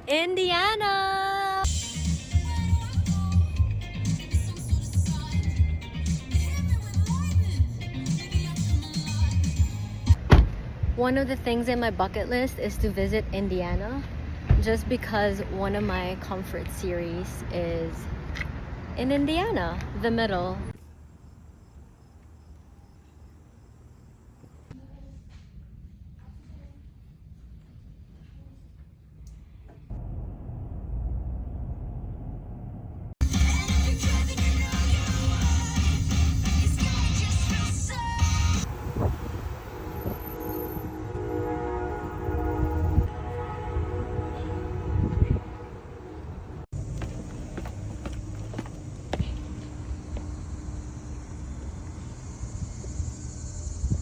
Indiana! One of the things in my bucket list is to visit Indiana, just because one of my comfort series is in Indiana, the middle